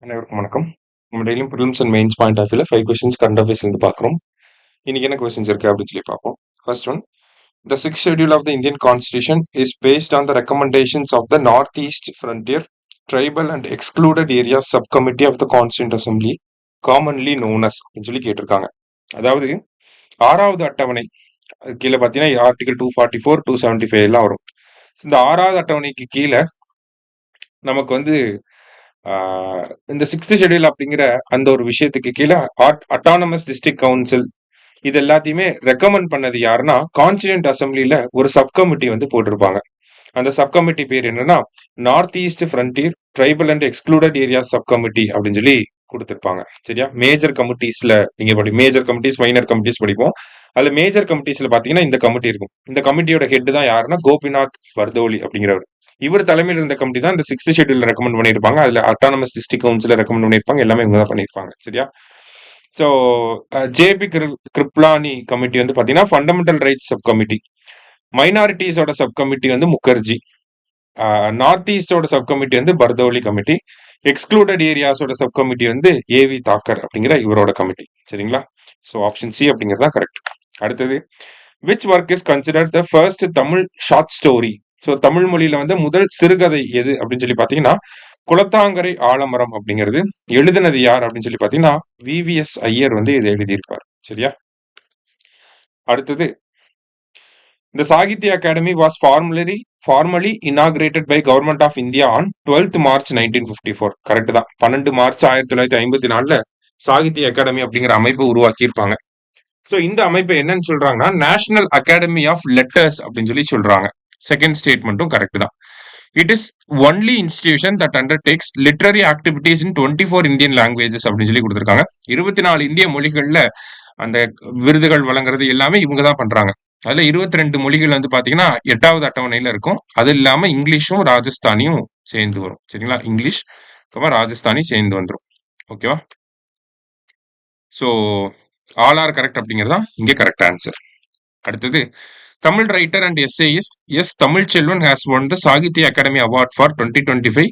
அனைவருக்கும் வணக்கம். நம்ம டெய்லியும் prelims and mains point of வியூல 5 கொஸ்டின்ஸ் கரண்ட் அஃபேர்ஸ்லேருந்து பார்க்குறோம். இன்னைக்கு என்ன கொஸ்டின்ஸ் இருக்கு அப்படின்னு சொல்லி பார்ப்போம். First one, the six schedule of the Indian constitution is based on the recommendations of the north east frontier tribal and excluded area sub committee of the constituent assembly commonly known as அப்படின்னு சொல்லி கேட்டிருக்காங்க. அதாவது 6வது அட்டவணை கீழே பார்த்தீங்கன்னா article 244, 275 எல்லாம் வரும். இந்த 6வது அட்டவணைக்கு கீழே நமக்கு வந்து இந்த 6th ஷெட்யூல் அப்படிங்கிற அந்த ஒரு விஷயத்துக்கு கீழே அட்டானமஸ் டிஸ்ட்ரிக்ட் கவுன்சில் இது எல்லாத்தையுமே ரெக்கமெண்ட் பண்ணது யாருன்னா கான்ஸ்டியூண்ட் அசம்பிளில ஒரு சப் கமிட்டி வந்து போட்டிருப்பாங்க. அந்த சப் கமிட்டி பேர் என்னன்னா north east frontier tribal and excluded area sub committee அப்படின்னு சொல்லி கொடுத்துருப்பாங்க. சரியா? மேஜர் கமிட்டிஸ்ல நீங்க மேஜர் கமிட்டிஸ் மைனர் கமிட்டிஸ் படிப்போம். அதுல மேஜர் கமிட்டிஸ்ல பாத்தீங்கன்னா இந்த கமிட்டி இருக்கும். இந்த கமிட்டியோட ஹெட் தான் யாருன்னா கோபிநாத் வர்தோலி அப்படிங்கிறவர். இவர் தலைமையில் இருந்த கமிட்டி தான் இந்த 6th ஷெட்யூல் ரெக்கமெண்ட் பண்ணியிருப்பாங்க. அதுல அட்டானமஸ் டிஸ்ட்ரிக்ட் கவுன்சில ரெக்கமெண்ட் பண்ணியிருப்பாங்க. எல்லாமே இவங்க தான் பண்ணியிருப்பாங்க. சரியா? ஸோ ஜேபி கிருப்லானி கமிட்டி வந்து பாத்தீங்கன்னா ஃபண்டமெண்டல் ரைட்ஸ் சப் கமிட்டி. மைனாரிட்டிஸோட சப் கமிட்டி வந்து முகர்ஜி. நார்த் ஈஸ்டோட சப் கமிட்டி வந்து பர்தோலி கமிட்டி. எக்ஸ்க்ளூடட் ஏரியாஸோட சப் கமிட்டி வந்து ஏவி தாக்கர் அப்படிங்கிற இவரோட கமிட்டி. சரிங்களா? ஸோ ஆப்ஷன் சி அப்படிங்கிறது தான் கரெக்ட். அடுத்தது, which work is considered the first Tamil short story? So Tamil மொழியில வந்து முதல் சிறுகதை எது அப்படின்னு சொல்லி பாத்தீங்கன்னா குளத்தாங்கரை ஆலமரம் அப்படிங்கிறது. எழுதினது யார் அப்படின்னு சொல்லி பாத்தீங்கன்னா விவிஎஸ் ஐயர் வந்து இதை எழுதியிருப்பார். சரியா? அடுத்தது, the Sahitya Academy was formally inaugurated by Government of India on 12th March 1954. Correct தான். 12 மார்ச் 1954 சாகித்ய அகாடமி அப்படிங்கிற அமைப்பு உருவாக்கி இருப்பாங்க. ஸோ இந்த அமைப்பை என்னன்னு சொல்றாங்கன்னா நேஷனல் அகாடமி ஆஃப் லெட்டர்ஸ் அப்படின்னு சொல்லி சொல்றாங்க. செகண்ட் ஸ்டேட்மெண்ட்டும் கரெக்ட் தான். It is only institution that undertakes literary activities in 24 Indian languages அப்படின்னு சொல்லி கொடுத்துருக்காங்க. 24 இந்திய மொழிகள்ல அந்த விருதுகள் வழங்குறது எல்லாமே இவங்க தான் பண்றாங்க. அதுல 22 மொழிகள் வந்து பாத்தீங்கன்னா 8வது அட்டவணையில இருக்கும். அது இல்லாம இங்கிலீஷும் ராஜஸ்தானியும் சேர்ந்து வரும். சரிங்களா? இங்கிலீஷ் ராஜஸ்தானி சேர்ந்து வந்துடும். ஓகேவா? ஸோ ஆல் ஆர் கரெக்ட் அப்படிங்கிறதா இங்க கரெக்ட் ஆன்சர். அடுத்தது, Tamil writer and essayist S Tamilselvan has won the Sahitya Akademi award for 2025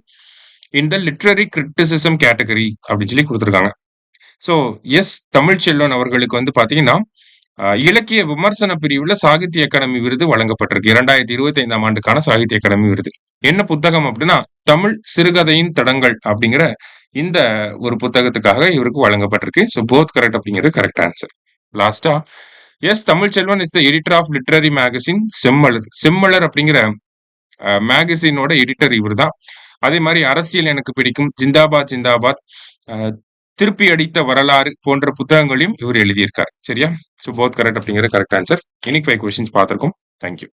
in the literary criticism category அப்படின்னு சொல்லி கொடுத்துருக்காங்க. ஸோ எஸ் தமிழ்ச்செல்வன் அவர்களுக்கு வந்து பாத்தீங்கன்னா இலக்கிய விமர்சன பிரிவுல சாகித்ய அகாடமி விருது வழங்கப்பட்டிருக்கு. 2025ஆம் ஆண்டுக்கான சாகித்ய அகாடமி விருது. என்ன புத்தகம் அப்படின்னா தமிழ் சிறுகதையின் தடங்கள் அப்படிங்கிற இந்த ஒரு புத்தகத்துக்காக இவருக்கு வழங்கப்பட்டிருக்கு. ஸோ போத் கரெக்ட் அப்படிங்கிறது கரெக்ட் ஆன்சர். லாஸ்டா, S Tamilselvan is the editor of literary magazine Semmalar. Semmalar அப்படிங்கிற மேகசினோட எடிட்டர் இவர் தான். அதே மாதிரி அரசியல் எனக்கு பிடிக்கும், ஜிந்தாபாத் ஜிந்தாபாத், திருப்பி அடித்த வரலாறு போன்ற புத்தகங்களையும் இவர் எழுதியிருக்கார். சரியா? ஸோ போத் கரெக்ட் அப்படிங்கிறது கரெக்ட் ஆன்சர். இன்னைக்கு 5 கொஸ்டின்ஸ் பார்த்திருக்கோம். தேங்க்யூ.